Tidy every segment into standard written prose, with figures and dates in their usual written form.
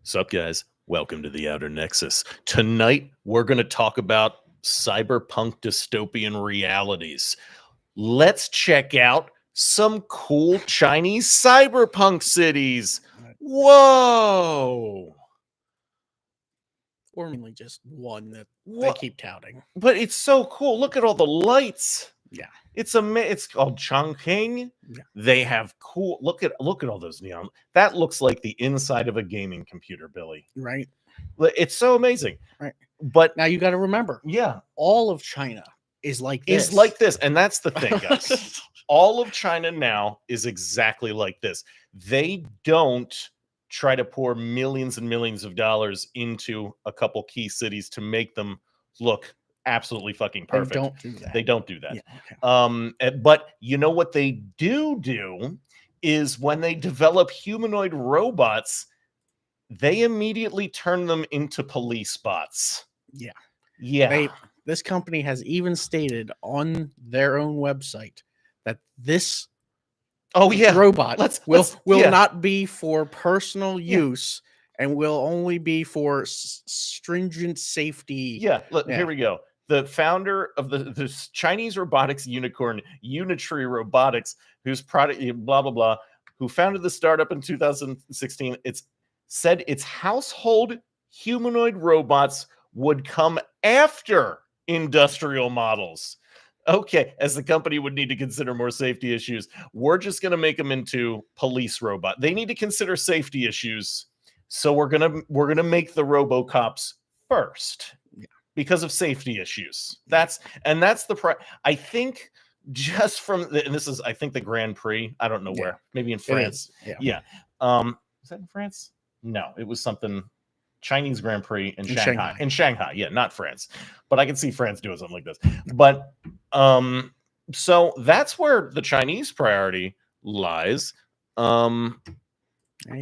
Sup, guys? Welcome to the Outer Nexus. Tonight, we're going to talk about cyberpunk dystopian realities. Let's check out some cool Chinese cyberpunk cities. Whoa! Or mainly just one that they What? keep touting. But it's so cool. Look at all the lights. Yeah. It's called Chongqing. Yeah. They have cool. Look at all those neon. That looks like the inside of a gaming computer, Billy. Right. It's so amazing. Right. But now you got to remember, all of China is like this. And that's the thing, guys. All of China now is exactly like this. They don't try to pour millions and millions of dollars into a couple key cities to make them look absolutely fucking perfect. They don't do that. Yeah, okay. But you know what they do is when they develop humanoid robots, they immediately turn them into police bots. Yeah. This company has even stated on their own website that this robot will not be for personal use and will only be for stringent safety. Here we go. The founder of the Chinese robotics unicorn Unitree Robotics, whose product blah blah blah, who founded the startup in 2016, it's said its household humanoid robots would come after industrial models. Okay, as the company would need to consider more safety issues, we're just going to make them into police robot. They need to consider safety issues, so we're gonna make the Robocops first because of safety issues. That's the I think just from and this is I think the Grand Prix. I don't know where. Maybe in France. Is that in France? No, it was something. Chinese Grand Prix in Shanghai. In Shanghai, yeah, not France. But I can see France doing something like this. But so that's where the Chinese priority lies.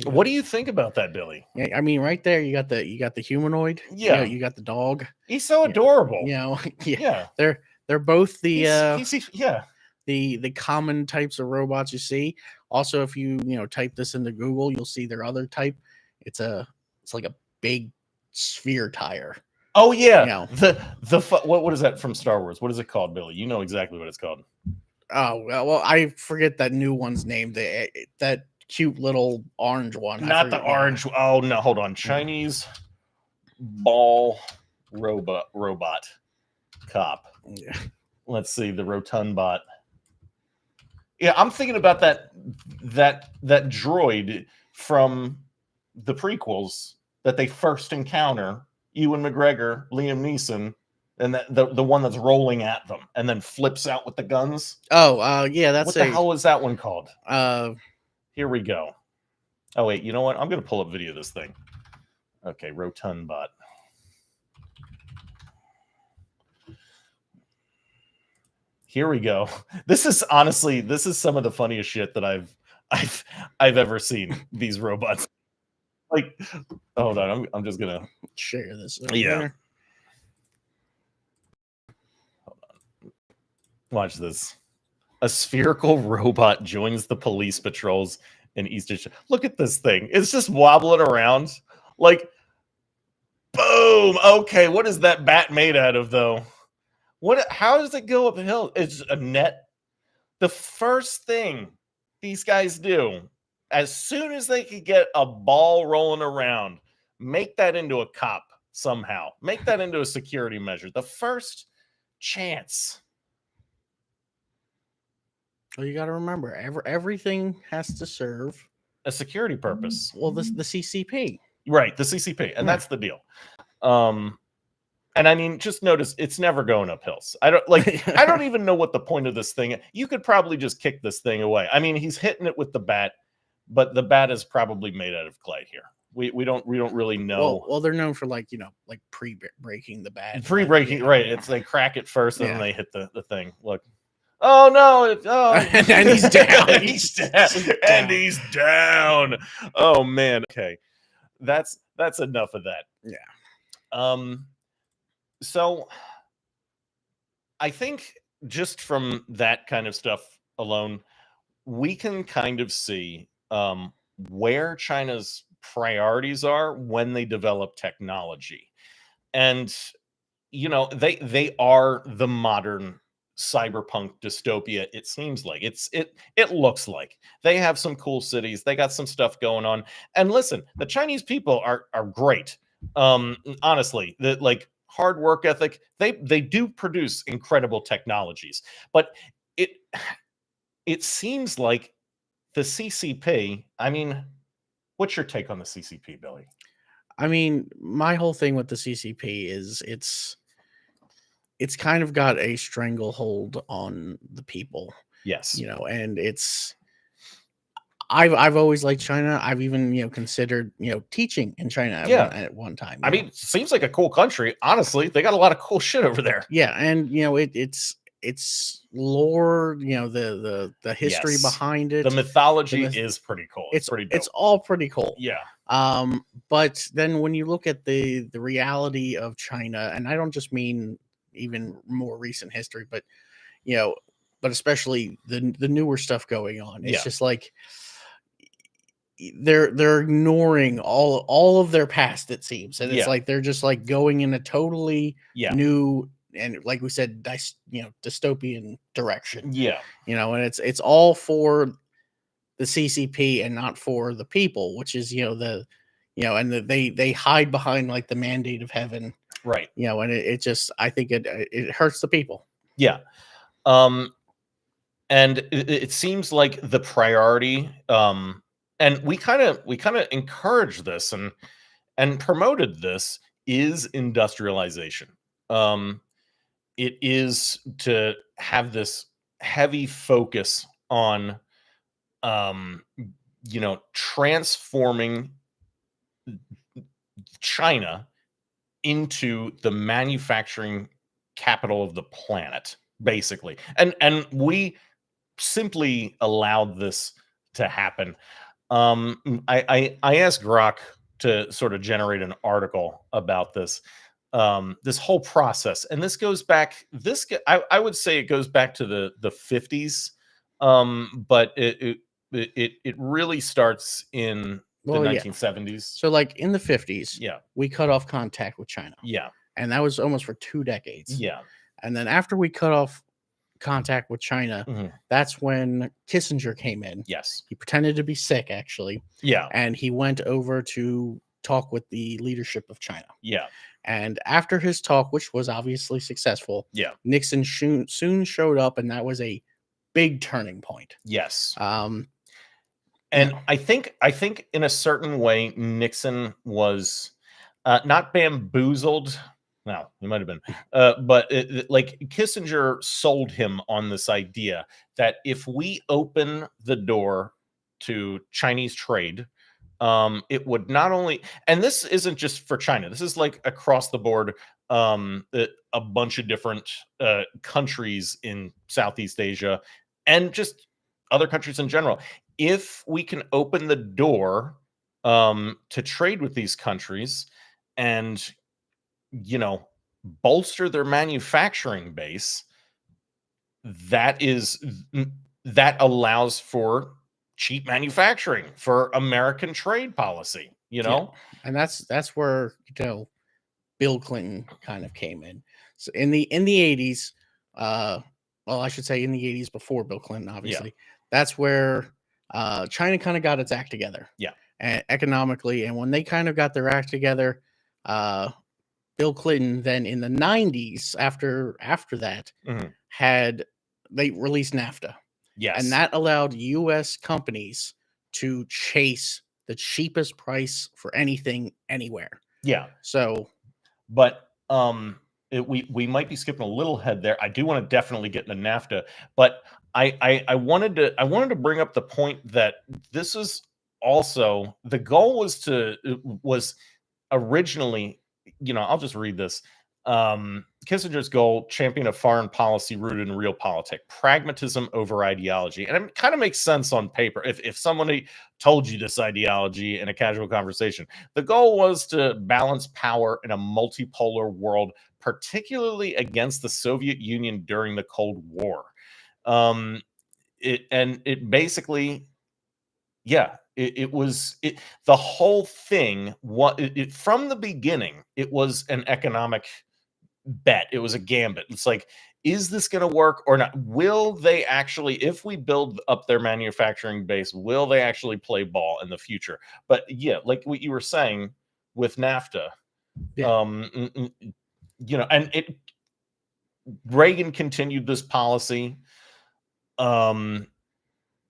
What do you think about that, Billy? Yeah, I mean, right there, you got the humanoid. Yeah, you got the dog. He's so adorable. They're both the the common types of robots you see. Also, if you type this into Google, you'll see their other type. It's like a big sphere tire. Oh yeah, what is that from Star Wars? What is it called, Billy? You know exactly what it's called. Oh well, I forget that new one's name. That cute little orange one. Not the orange. Oh no, hold on. Chinese ball robot cop. Yeah. Let's see the rotund bot. Yeah, I'm thinking about that droid from the prequels that they first encounter. Ewan McGregor, Liam Neeson, and the one that's rolling at them and then flips out with the guns. That's what the hell is that one called? Here we go. Oh wait, you know what? I'm gonna pull up video of this thing. Okay, rotund bot. Here we go. This is some of the funniest shit that I've ever seen. These robots. Like, hold on, I'm just gonna share this. There. Hold on. Watch this. A spherical robot joins the police patrols in Eastern. Look at this thing. It's just wobbling around. Like, boom. Okay, what is that bat made out of, though? How does it go up a hill? It's a net. The first thing these guys do, as soon as they could get a ball rolling around, make that into a cop somehow. Make that into a security measure. The first chance. Well, you got to remember, everything has to serve a security purpose. Well, the CCP. Right, the CCP. And that's the deal. And I mean, just notice it's never going up hills. I don't even know what the point of this thing is. You could probably just kick this thing away. I mean, he's hitting it with the bat, but the bat is probably made out of clay here. We don't really know. Well, they're known for pre-breaking the bat. Pre-breaking, right. It's they crack it first and then they hit the thing. Look. Oh no, and he's down. He's down. Oh man. Okay. That's enough of that. Yeah. So I think just from that kind of stuff alone, we can kind of see where China's priorities are when they develop technology. And they are the modern cyberpunk dystopia. It seems like it looks like they have some cool cities, they got some stuff going on. And listen, the Chinese people are great. Honestly, like hard work ethic, they do produce incredible technologies. But it it seems like the CCP, I mean, what's your take on the CCP, Billy? I mean, my whole thing with the CCP is it's kind of got a stranglehold on the people. Yes. And I've always liked China. I've even, considered, teaching in China at one time. I mean, it seems like a cool country. Honestly, they got a lot of cool shit over there. Yeah, and it's lore, the history behind it. The mythology is pretty cool. It's pretty dope. It's all pretty cool. Yeah. But then when you look at the reality of China, and I don't just mean even more recent history, but but especially the newer stuff going on, it's just like they're ignoring all of their past, it seems, and it's like they're just like going in a totally new, and like we said, dystopian direction. And it's all for the CCP and not for the people, which is and they hide behind like the mandate of heaven, right? And it just, I think it hurts the people. And it seems like the priority, and we kind of encouraged this and promoted this, is industrialization. It is to have this heavy focus on transforming China into the manufacturing capital of the planet, basically. And we simply allowed this to happen. I asked Grok to sort of generate an article about this whole process, and this goes back. I would say it goes back to the 50s, but it really starts in the 1970s. So like in the 50s, we cut off contact with China. And that was almost for 2 decades. And then after we cut off contact with China, that's when Kissinger came in. He pretended to be sick, actually. And he went over to talk with the leadership of China. And after his talk, which was obviously successful, Nixon soon showed up, and that was a big turning point. And I think in a certain way, Nixon was not bamboozled. No, he might have been, but like Kissinger sold him on this idea that if we open the door to Chinese trade, it would not only, and this isn't just for China, this is like across the board, a bunch of different countries in Southeast Asia and just other countries in general. If we can open the door to trade with these countries and bolster their manufacturing base, that allows for cheap manufacturing, for American trade policy, and that's where Bill Clinton kind of came in. So in the 80s, well, I should say in the 80s before Bill Clinton, obviously, that's where China kind of got its act together, and economically, and when they kind of got their act together, Bill Clinton then in the 90s, after that, they released NAFTA. And that allowed U.S. companies to chase the cheapest price for anything, anywhere. So, but we might be skipping a little head there. I do want to definitely get into NAFTA, but I wanted to bring up the point that this is also, the goal was originally, I'll just read this. Kissinger's goal: champion a foreign policy rooted in realpolitik, pragmatism over ideology. And it kind of makes sense on paper. If somebody told you this ideology in a casual conversation, the goal was to balance power in a multipolar world, particularly against the Soviet Union during the Cold War. It basically, The whole thing, from the beginning, it was an economic bet. It was a gambit. It's like, is this going to work or not? Will they actually, if we build up their manufacturing base, will they actually play ball in the future? But yeah, like what you were saying with NAFTA, and Reagan continued this policy. But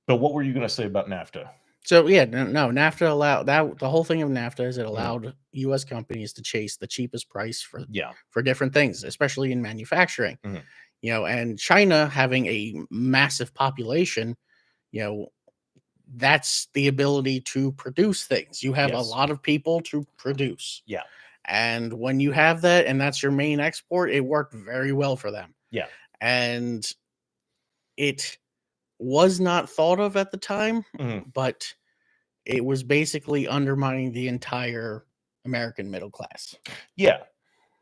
what were you going to say about NAFTA? So yeah, no, NAFTA allowed that. The whole thing of NAFTA is it allowed U.S. companies to chase the cheapest price for different things, especially in manufacturing. And China having a massive population, that's the ability to produce things. You have a lot of people to produce. Yeah. And when you have that, and that's your main export, it worked very well for them. Yeah. And it was not thought of at the time, but it was basically undermining the entire American middle class. Yeah.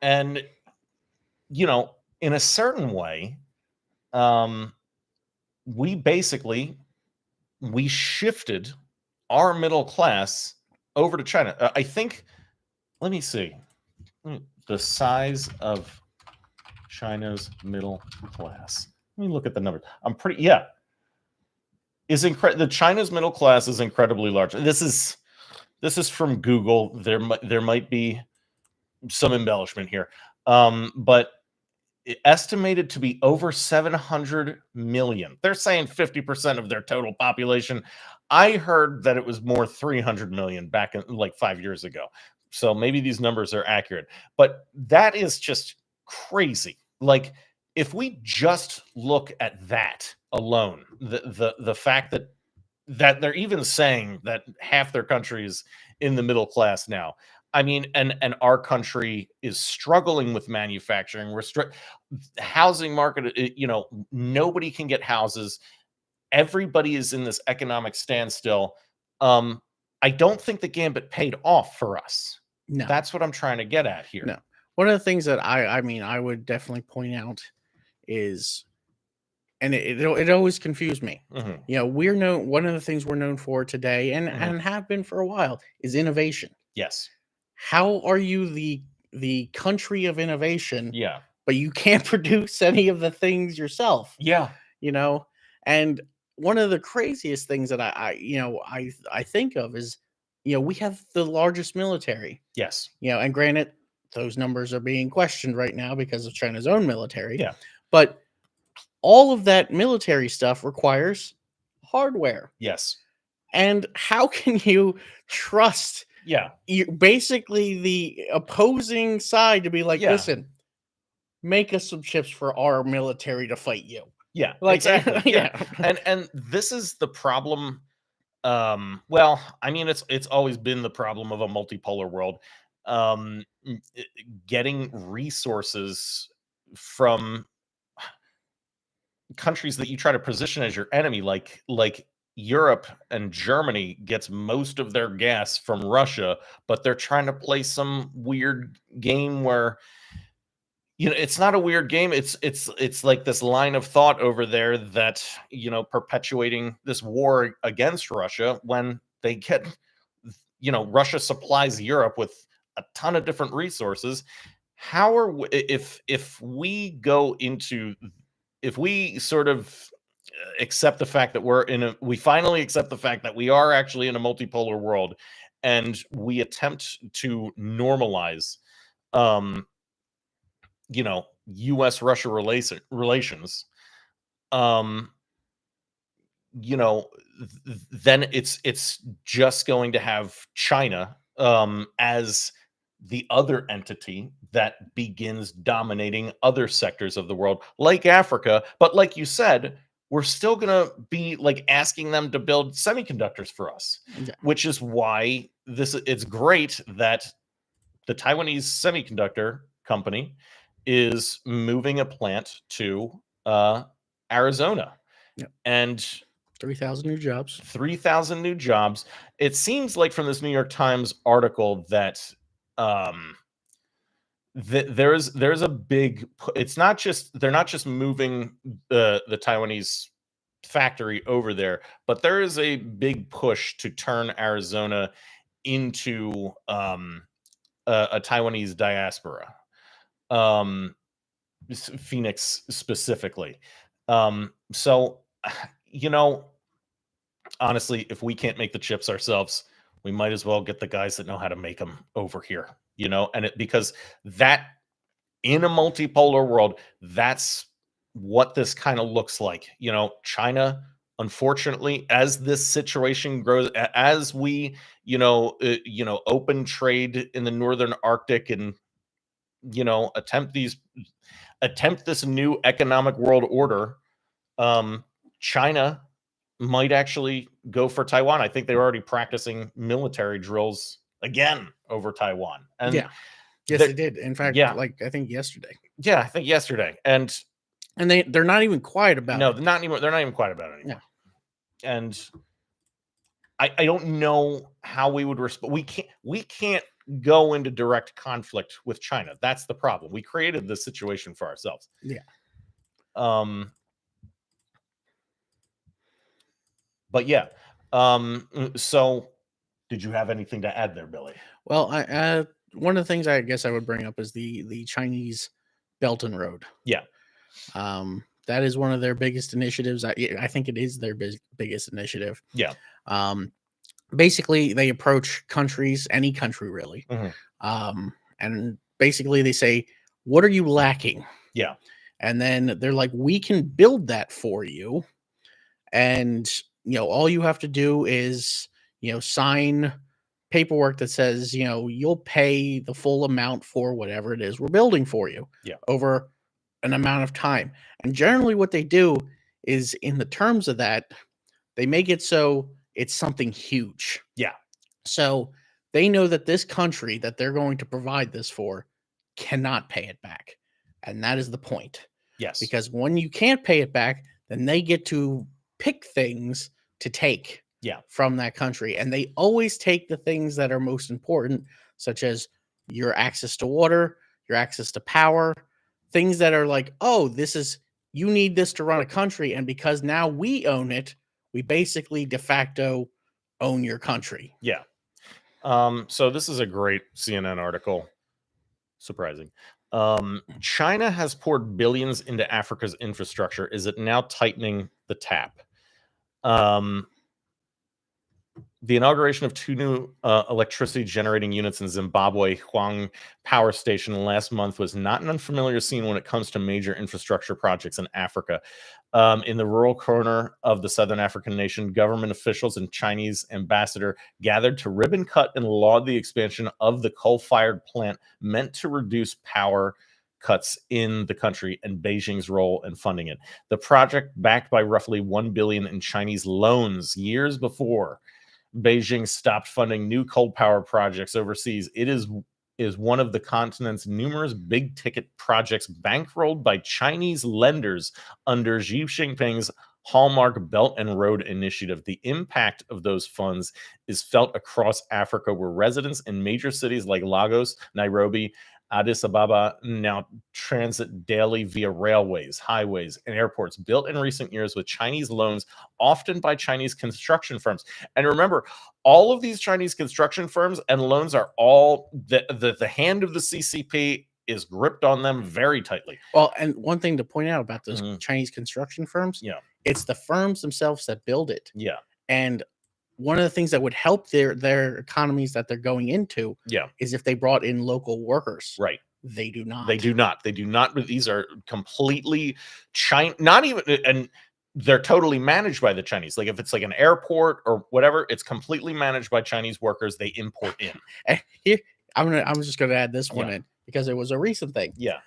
And, in a certain way, we shifted our middle class over to China. I think, let me see, the size of China's middle class. Let me look at the numbers. The China's middle class is incredibly large. This is from Google. There might be some embellishment here, but estimated to be over 700 million. They're saying 50% of their total population. I heard that it was more 300 million back in like 5 years ago. So maybe these numbers are accurate, but that is just crazy. Like, if we just look at that alone, the fact that they're even saying that half their country is in the middle class now. I mean, and our country is struggling with manufacturing. Housing market, nobody can get houses. Everybody is in this economic standstill. I don't think the gambit paid off for us. No. That's what I'm trying to get at here. No. One of the things that I would definitely point out is, and it always confused me. We're known, one of the things we're known for today and have been for a while is innovation. Yes. How are you the country of innovation? Yeah. But you can't produce any of the things yourself. Yeah. And one of the craziest things that I think of is, we have the largest military. Yes. And granted, those numbers are being questioned right now because of China's own military. Yeah. But all of that military stuff requires hardware. Yes. And how can you trust basically the opposing side to be like, listen, make us some chips for our military to fight you? Yeah, exactly. And this is the problem. Well, I mean, it's always been the problem of a multipolar world. Getting resources from countries that you try to position as your enemy, like Europe and Germany gets most of their gas from Russia, but they're trying to play some weird game where, it's not a weird game. It's like this line of thought over there that, perpetuating this war against Russia when they get, Russia supplies Europe with a ton of different resources. How are we, if we sort of accept the fact that we finally accept the fact that we are actually in a multipolar world, and we attempt to normalize, U.S.-Russia relations, then it's just going to have China as the other entity that begins dominating other sectors of the world, like Africa. But like you said, we're still going to be like asking them to build semiconductors for us, which is why it's great that the Taiwanese semiconductor company is moving a plant to Arizona. And 3,000 new jobs. 3,000 new jobs. It seems like from this New York Times article that there's a big. It's not just they're not just moving the Taiwanese factory over there, but there is a big push to turn Arizona into a Taiwanese diaspora. Phoenix specifically. So, honestly, if we can't make the chips ourselves, we might as well get the guys that know how to make them over here, and because that in a multipolar world, that's what this kind of looks like. China, unfortunately, as this situation grows, as we, open trade in the northern Arctic and, attempt this new economic world order, China might actually go for Taiwan. I think they're already practicing military drills again over Taiwan. And yes, they did. In fact, I think yesterday. Yeah, I think yesterday. And they're not even quiet about it. No, they're not even quiet about it anymore. Yeah. And I don't know how we would respond. We can't go into direct conflict with China. That's the problem. We created this situation for ourselves. Yeah. But yeah. So did you have anything to add there, Billy? Well, one of the things I guess I would bring up is the Chinese Belt and Road. Yeah. That is one of their biggest initiatives. I think it is their biggest initiative. Yeah. Basically, they approach countries, any country really, and basically they say, "What are you lacking?" Yeah. And then they're like, "We can build that for you, and all you have to do is sign paperwork that says you'll pay the full amount for whatever it is we're building for you over an amount of time." And generally what they do is, in the terms of that, they make it so it's something huge. Yeah. So they know that this country that they're going to provide this for cannot pay it back. And that is the point. Yes. Because when you can't pay it back, then they get to pick things to take from that country. And they always take the things that are most important, such as your access to water, your access to power, things that are like, oh, you need this to run a country. And because now we own it, we basically de facto own your country. Yeah. So this is a great CNN article. Surprising. China has poured billions into Africa's infrastructure. Is it now tightening the tap? The inauguration of 2 new electricity generating units in Zimbabwe Huang Power Station last month was not an unfamiliar scene when it comes to major infrastructure projects in Africa. In the rural corner of the southern African nation, government officials and Chinese ambassador gathered to ribbon cut and laud the expansion of the coal-fired plant meant to reduce power cuts in the country and Beijing's role in funding it. The project, backed by roughly $1 billion in Chinese loans years before Beijing stopped funding new coal power projects overseas, it is one of the continent's numerous big-ticket projects bankrolled by Chinese lenders under Xi Jinping's hallmark Belt and Road Initiative. The impact of those funds is felt across Africa, where residents in major cities like Lagos, Nairobi, Addis Ababa now transit daily via railways, highways, and airports built in recent years with Chinese loans, often by Chinese construction firms. And remember, all of these Chinese construction firms and loans are all the hand of the CCP is gripped on them very tightly. Well, and one thing to point out about those Chinese construction firms, it's the firms themselves that build it. Yeah. And one of the things that would help their economies that they're going into is if they brought in local workers. Right. They do not. They do not. They do not. These are completely China, not even, and they're totally managed by the Chinese. Like if it's like an airport or whatever, it's completely managed by Chinese workers. They import in. And here, I'm just going to add this one in because it was a recent thing. Yeah.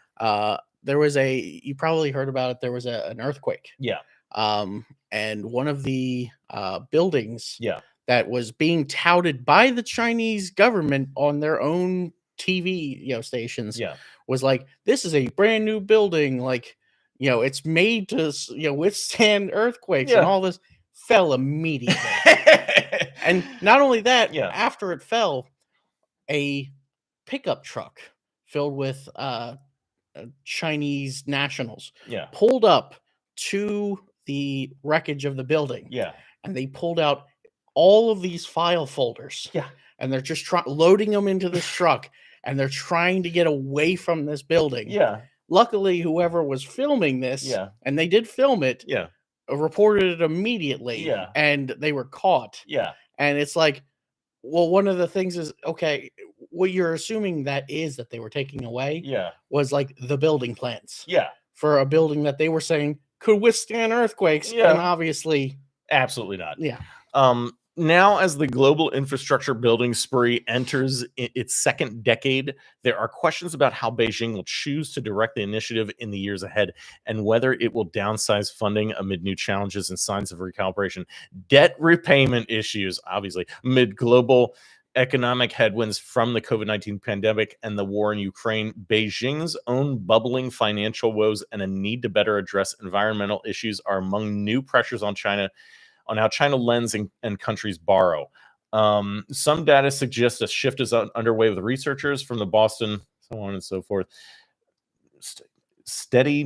There was you probably heard about it. There was an earthquake. Yeah. And one of the buildings that was being touted by the Chinese government on their own TV stations was like, this is a brand new building, like it's made to withstand earthquakes, and all this fell immediately. And not only that, after it fell, a pickup truck filled with Chinese nationals pulled up to the wreckage of the building. Yeah. And they pulled out all of these file folders. Yeah. And they're just loading them into this truck, and they're trying to get away from this building. Yeah. Luckily, whoever was filming this, and they did film it, reported it immediately. Yeah. And they were caught. Yeah. And it's like, well, one of the things is, okay, what you're assuming that they were taking away was like the building plans. Yeah. For a building that they were saying could withstand earthquakes. And obviously. Absolutely not. Yeah. Now, as the global infrastructure building spree enters its second decade, there are questions about how Beijing will choose to direct the initiative in the years ahead and whether it will downsize funding amid new challenges and signs of recalibration. Debt repayment issues, obviously, amid global economic headwinds from the COVID-19 pandemic and the war in Ukraine, Beijing's own bubbling financial woes and a need to better address environmental issues are among new pressures on China, on how China lends and countries borrow. Some data suggests a shift is underway with researchers from the Boston, so on and so forth. Steady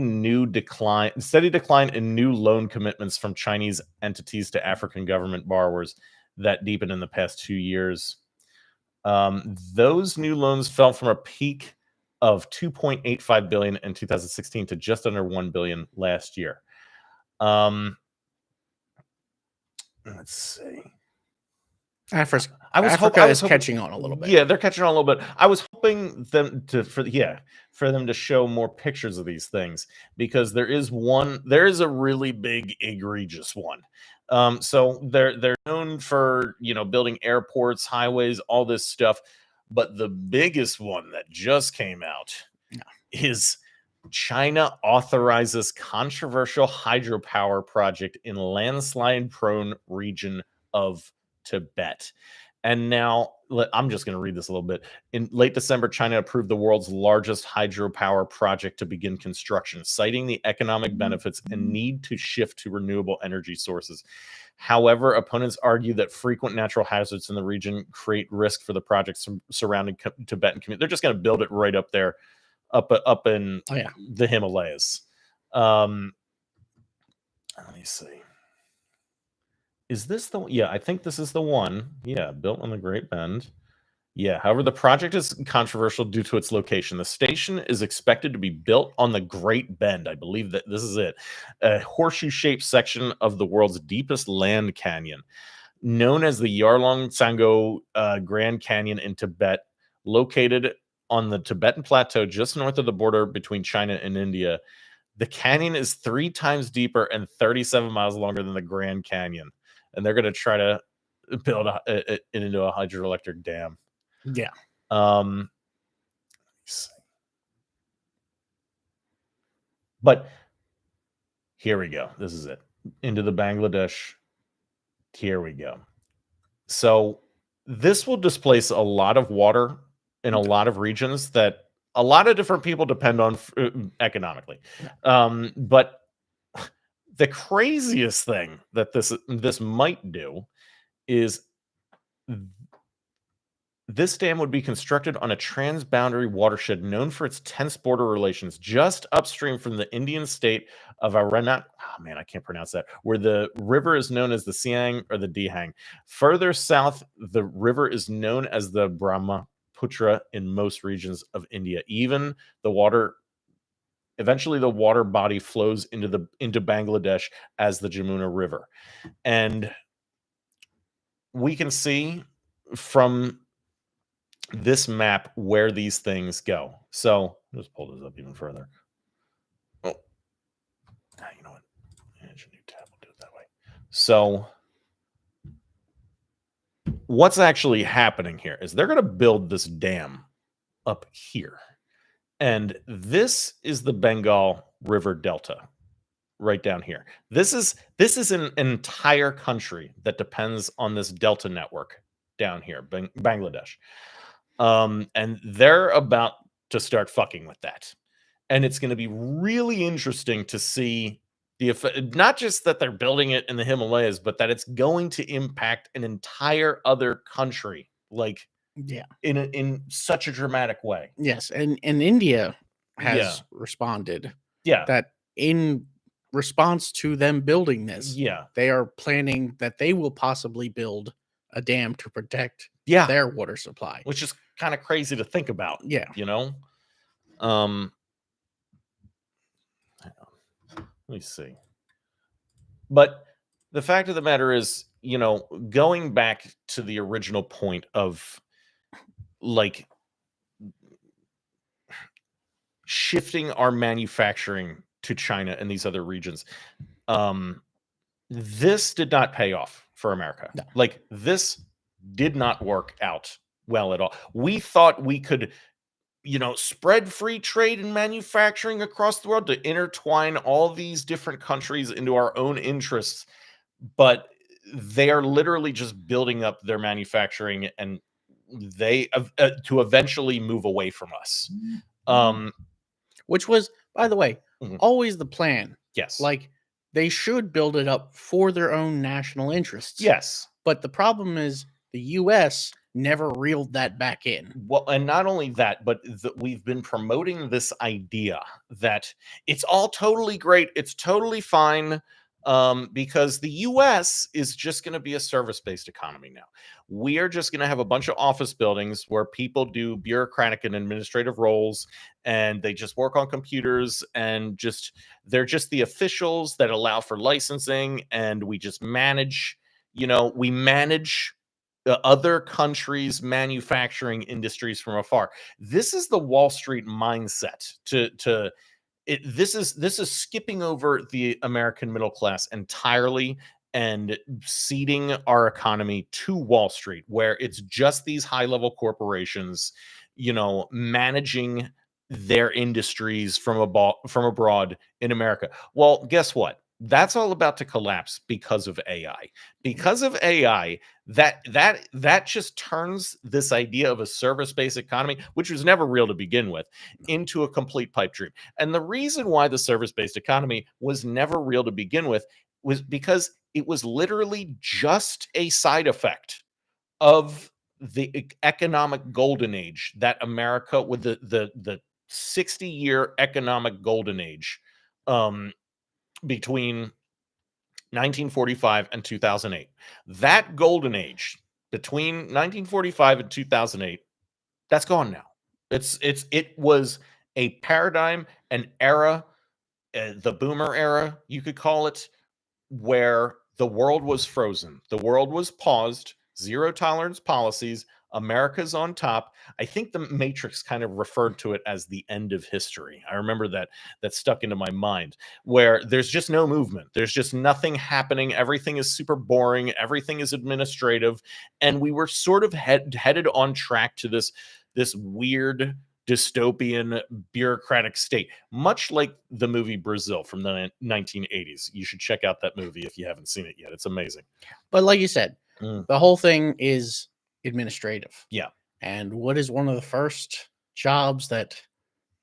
decline in new loan commitments from Chinese entities to African government borrowers that deepened in the past 2 years. Those new loans fell from a peak of 2.85 billion in 2016 to just under 1 billion last year. Let's see. Africa is catching on a little bit. Yeah, they're catching on a little bit. I was hoping for them to show more pictures of these things, because there is a really big, egregious one. So they're known for building airports, highways, all this stuff, but the biggest one that just came out is China authorizes controversial hydropower project in landslide-prone region of Tibet. And now, I'm just going to read this a little bit. In late December, China approved the world's largest hydropower project to begin construction, citing the economic benefits and need to shift to renewable energy sources. However, opponents argue that frequent natural hazards in the region create risk for the projects surrounding Tibetan community. They're just going to build it right up there, up in the Himalayas. Let me see. Is this the one? Yeah, I think this is the one. Yeah, built on the Great Bend. Yeah, however, the project is controversial due to its location. The station is expected to be built on the Great Bend. I believe that this is it. A horseshoe-shaped section of the world's deepest land canyon, known as the Yarlung Tsango Grand Canyon in Tibet, located on the Tibetan Plateau just north of the border between China and India. The canyon is 3 times deeper and 37 miles longer than the Grand Canyon. And they're going to try to build it into a hydroelectric dam. Yeah. But here we go. This is it. Into the Bangladesh. Here we go. So this will displace a lot of water in a lot of regions that a lot of different people depend on economically. But the craziest thing that this might do is this dam would be constructed on a transboundary watershed known for its tense border relations just upstream from the Indian state of Arunachal. Oh man, I can't pronounce that. Where the river is known as the Siang or the Dihang. Further south, the river is known as the Brahmaputra in most regions of India. Eventually the water body flows into Bangladesh as the Jamuna River. And we can see from this map where these things go. So let's pull this up even further. Oh, you know what? Edge a new tab. We'll do it that way. So what's actually happening here is they're going to build this dam up here. And this is the Bengal River Delta right down here. This is an entire country that depends on this Delta network down here, Bangladesh. And they're about to start fucking with that. And it's going to be really interesting to see the effect, not just that they're building it in the Himalayas, but that it's going to impact an entire other country, like in such a dramatic way. Yes, and India has responded. Yeah, that in response to them building this, Yeah. they are planning that they will possibly build a dam to protect Yeah. their water supply. Which is kind of crazy to think about. Yeah. You know? Let me see. But the fact of the matter is, you know, going back to the original point of like shifting our manufacturing to China and these other regions, this did not pay off for America. No. Like, this did not work out well at all. We thought we could, you know, spread free trade and manufacturing across the world to intertwine all these different countries into our own interests, but they are literally just building up their manufacturing, and they to eventually move away from us. Which was, by the way, Mhm. always the plan. Yes. Like, they should build it up for their own national interests. Yes. But the problem is the US never reeled that back in. Well, and not only that, but we've been promoting this idea that it's all totally great, it's totally fine, because the US is just going to be a service-based economy now. We are just going to have a bunch of office buildings where people do bureaucratic and administrative roles, and they just work on computers, and they're just the officials that allow for licensing, and we just manage, you know, we manage other countries' manufacturing industries from afar. This is the Wall Street mindset. This is skipping over the American middle class entirely and ceding our economy to Wall Street, where it's just these high-level corporations, you know, managing their industries from abroad in America. Well, guess what? That's all about to collapse because of AI. Because of AI, that just turns this idea of a service-based economy, which was never real to begin with, into a complete pipe dream. And the reason why the service-based economy was never real to begin with was because it was literally just a side effect of the economic golden age that America, with the 60-year economic golden age, between 1945 and 2008. That golden age between 1945 and 2008, that's gone now. It was a paradigm, an era, the boomer era, you could call it, where the world was frozen. The world was paused, zero tolerance policies, America's on top. I think the Matrix kind of referred to it as the end of history. I remember that stuck into my mind, where there's just no movement. There's just nothing happening. Everything is super boring. Everything is administrative. And we were sort of headed on track to this weird dystopian bureaucratic state, much like the movie Brazil from the 1980s. You should check out that movie if you haven't seen it yet. It's amazing. But like you said, the whole thing is administrative. Yeah. And what is one of the first jobs that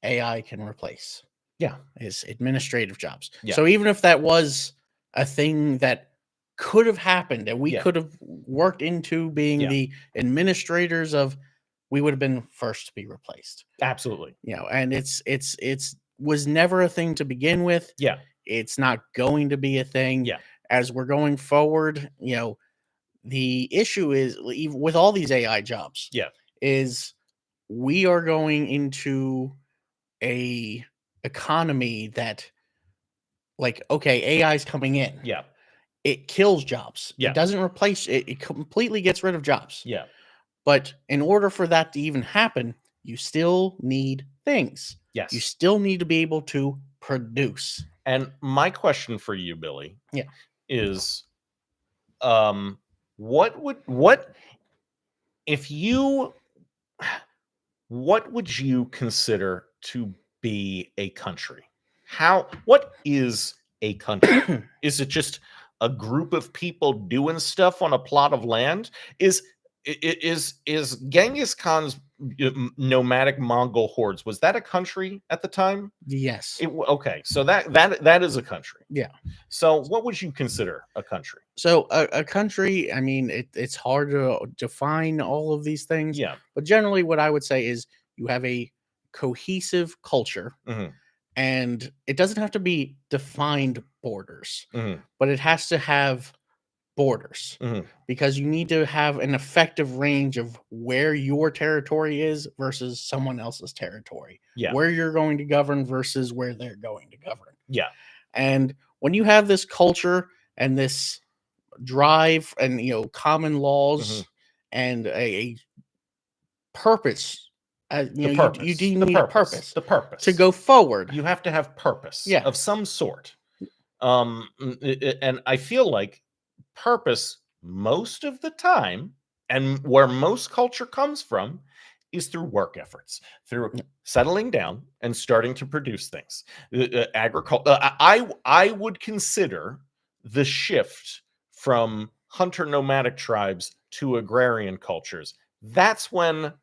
AI can replace? Yeah. Is administrative jobs. Yeah. So even if that was a thing that could have happened and we could have worked into being the administrators of, we would have been first to be replaced. Absolutely. You know, and it's was never a thing to begin with. Yeah. It's not going to be a thing. Yeah. As we're going forward, you know, the issue is, even with all these AI jobs, is we are going into a economy that, like, okay, AI is coming in. Yeah. It kills jobs. Yeah. It doesn't replace it. It completely gets rid of jobs. Yeah. But in order for that to even happen, you still need things. Yes. You still need to be able to produce. And my question for you, Billy, is what would you consider to be a country? What is a country? Is it just a group of people doing stuff on a plot of land? Is Genghis Khan's nomadic Mongol hordes, was that a country at the time? Yes. Okay, so that is a country. Yeah. So what would you consider a country? So a country, I mean, it's hard to define all of these things. Yeah. But generally what I would say is you have a cohesive culture, and it doesn't have to be defined borders, Mhm. but it has to have borders Mhm. because you need to have an effective range of where your territory is versus someone else's territory, Yeah. where you're going to govern versus where they're going to govern. Yeah. And when you have this culture and this drive and common laws and a purpose, The you purpose. do The need a purpose. purpose The purpose. to go forward. You have to have purpose Yeah. of some sort. And I feel like purpose most of the time, and where most culture comes from, is through work efforts, through settling down and starting to produce things. Agriculture. I would consider the shift from hunter nomadic tribes to agrarian cultures. That's when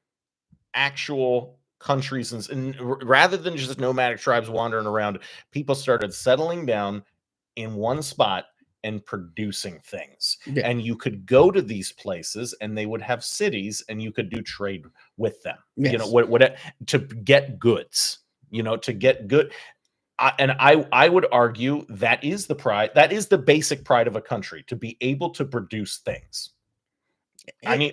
actual countries and rather than just nomadic tribes wandering around, people started settling down in one spot and producing things. Yeah. And you could go to these places and they would have cities and you could do trade with them. Yes. You know, what to get goods, to get good. I would argue that is the pride, that is the basic pride of a country, to be able to produce things. I mean,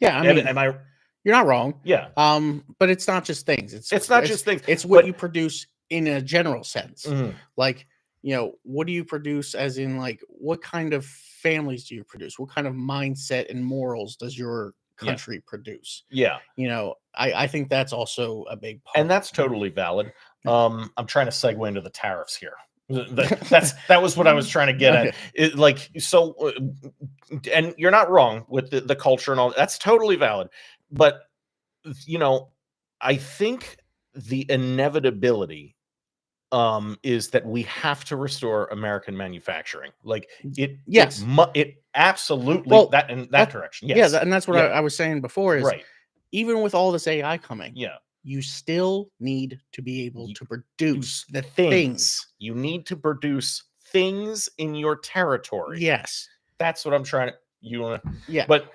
am I? You're not wrong. Yeah. But it's not just things. It's not just things. It's what you produce in a general sense. Mhm. Like, what do you produce as in like what kind of families do you produce? What kind of mindset and morals does your country produce? Yeah. I think that's also a big part. And that's totally valid. I'm trying to segue into the tariffs here. That was what I was trying to get at. And you're not wrong with the culture and all. That's totally valid. But I think the inevitability is that we have to restore American manufacturing. Like it, yes, it absolutely that in that direction. Yes, yeah, and that's what I was saying before. Is right. Even with all this AI coming, yeah, you still need to be able to produce the things. You need to produce things in your territory. Yes, that's what I'm trying to. You want to? Yeah, but.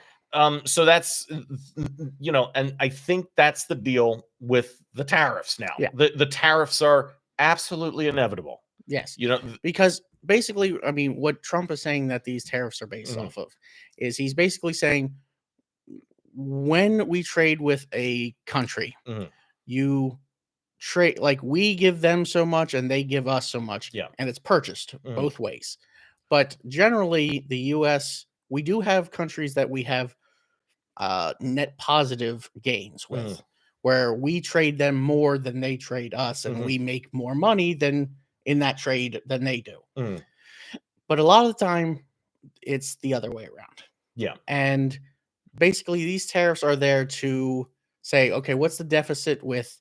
So that's, and I think that's the deal with the tariffs now. Yeah. The tariffs are absolutely inevitable. Yes. Because basically, I mean, what Trump is saying that these tariffs are based off of is he's basically saying when we trade with a country, you trade, like we give them so much and they give us so much. Yeah. And it's purchased both ways. But generally, the US, we do have countries that we have net positive gains with, where we trade them more than they trade us, and we make more money than in that trade than they do. But a lot of the time, it's the other way around. Yeah. And basically, these tariffs are there to say, okay, what's the deficit with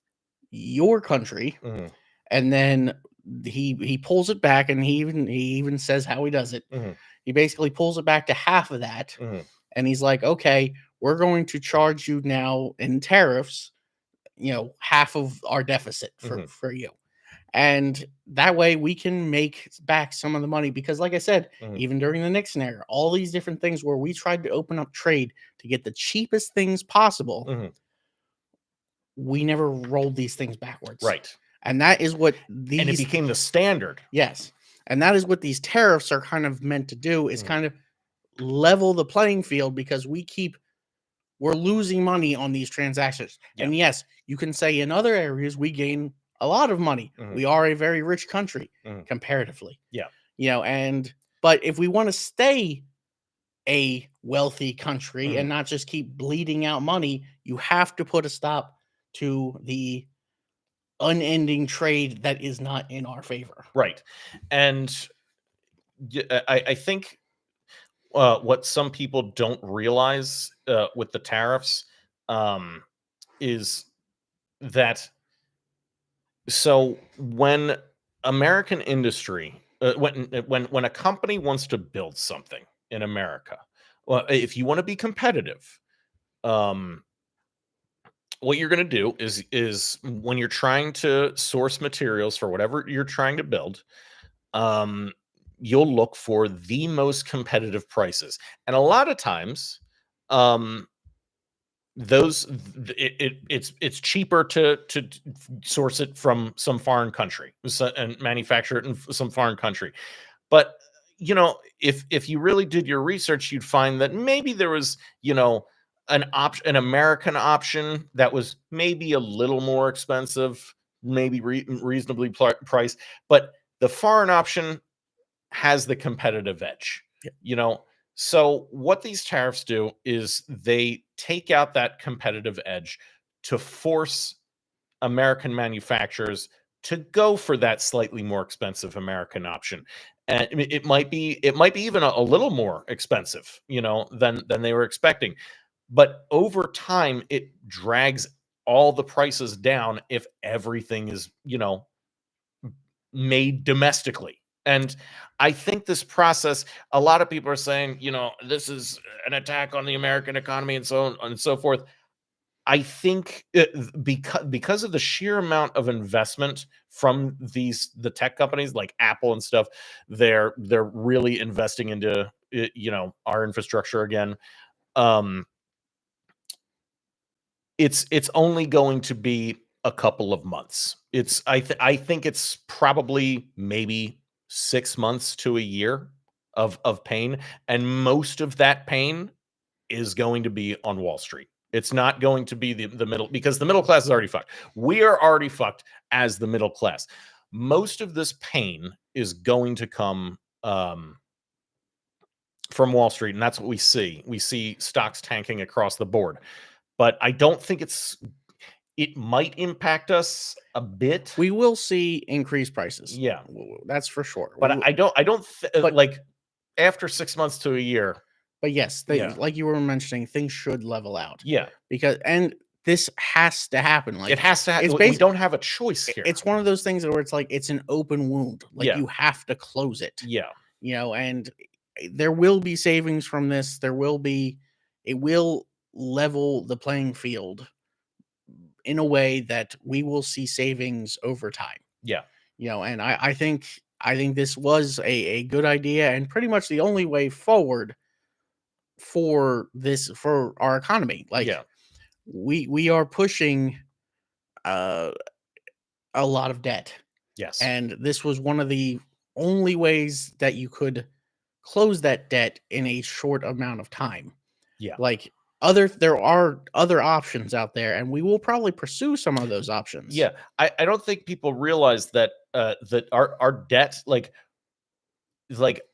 your country? And then he pulls it back, and he even says how he does it. He basically pulls it back to half of that, and he's like, okay, we're going to charge you now in tariffs, half of our deficit for you. And that way we can make back some of the money. Because like I said, even during the Nixon era, all these different things where we tried to open up trade to get the cheapest things possible, we never rolled these things backwards. Right. And that is what these... And it became the standard. Yes. And that is what these tariffs are kind of meant to do, is kind of level the playing field, because we're losing money on these transactions. Yeah. And yes, you can say in other areas we gain a lot of money. We are a very rich country comparatively. Yeah. But if we want to stay a wealthy country and not just keep bleeding out money, you have to put a stop to the unending trade that is not in our favor. Right. And I think what some people don't realize with the tariffs is that, so when American industry, when a company wants to build something in America, well, if you want to be competitive, what you're going to do is when you're trying to source materials for whatever you're trying to build, you'll look for the most competitive prices. And a lot of times, it's cheaper to source it from some foreign country and manufacture it in some foreign country. But if you really did your research, you'd find that maybe there was an American option that was maybe a little more expensive, maybe reasonably priced, but the foreign option has the competitive edge. So what these tariffs do is they take out that competitive edge to force American manufacturers to go for that slightly more expensive American option. And it might be even a little more expensive, than they were expecting. But over time, it drags all the prices down if everything is, made domestically. And I think this process, a lot of people are saying, this is an attack on the American economy and so on and so forth. I think because of the sheer amount of investment from the tech companies like Apple and stuff, they're really investing into our infrastructure again. It's only going to be a couple of months. I think it's probably maybe 6 months to a year of pain, and most of that pain is going to be on Wall Street. It's not going to be the middle, because the middle class is already fucked. We are already fucked as the middle class. Most of this pain is going to come from Wall Street, and that's what we see. We see stocks tanking across the board. But I don't think it might impact us a bit. We will see increased prices. Yeah, that's for sure. But I don't like after 6 months to a year. But yes, like you were mentioning, things should level out. Yeah, and this has to happen. Like, it has to happen. We don't have a choice here. It's one of those things where it's like it's an open wound. Like, you have to close it. Yeah, and there will be savings from this. It will level the playing field in a way that we will see savings over time. Yeah. And I think this was a good idea, and pretty much the only way forward for our economy. Like, we are pushing a lot of debt. Yes. And this was one of the only ways that you could close that debt in a short amount of time. Yeah. Like, there are other options out there, and we will probably pursue some of those options. Yeah. I don't think people realize that that our debt, like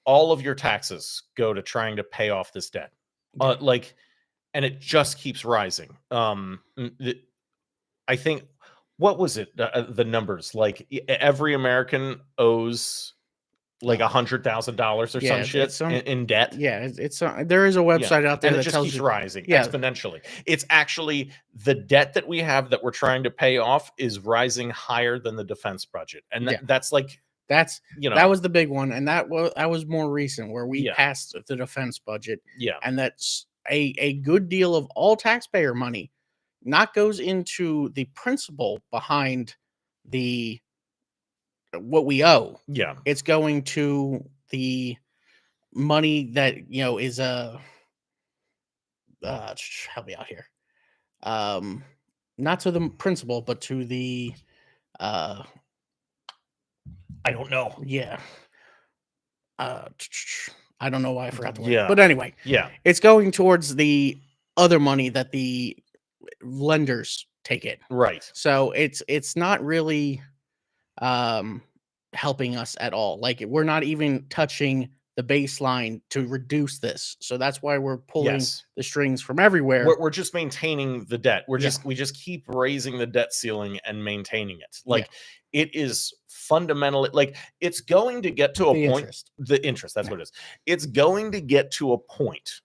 all of your taxes go to trying to pay off this debt. And it just keeps rising. I think, what was it? The numbers, like every American owes like $100,000 or some shit in debt. Yeah, there is a website out there and that it just tells keeps you rising exponentially. It's actually the debt that we have that we're trying to pay off is rising higher than the defense budget, and that's that was the big one, and that was more recent, where we passed the defense budget. And that's a good deal of all taxpayer money not goes into the principle behind what we owe. It's going to the money that is help me out here. Not to the principal, but to the I don't know. Yeah. I don't know why I forgot the word. But anyway, it's going towards the other money that the lenders take in. Right. So it's not really helping us at all. Like, we're not even touching the baseline to reduce this. So that's why we're pulling the strings from everywhere. We're just maintaining the debt. We just keep raising the debt ceiling and maintaining it. Like, it is fundamentally, like, it's going to get to a point. The interest, that's what it is. It's going to get to a point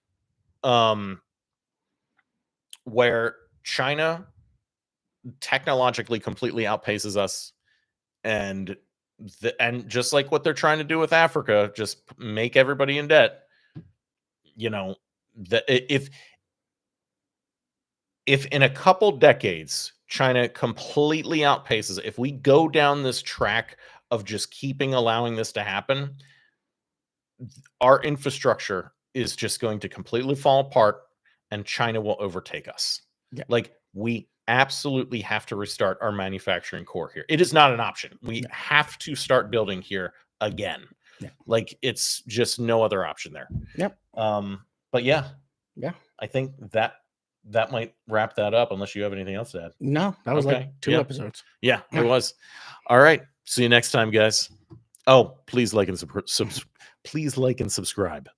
where China technologically completely outpaces us, and just like what they're trying to do with Africa, just make everybody in debt. That if in a couple decades China completely outpaces, if we go down this track of just allowing this to happen, our infrastructure is just going to completely fall apart, and China will overtake us. Like, we absolutely have to restart our manufacturing core here. It is not an option. We have to start building here again. Like it's just no other option there. Yep. But yeah, yeah, I think that might wrap that up. Unless you have anything else to add. No, that was like 2 episodes. Yeah, it was. All right. See you next time, guys. Oh, please like and subscribe.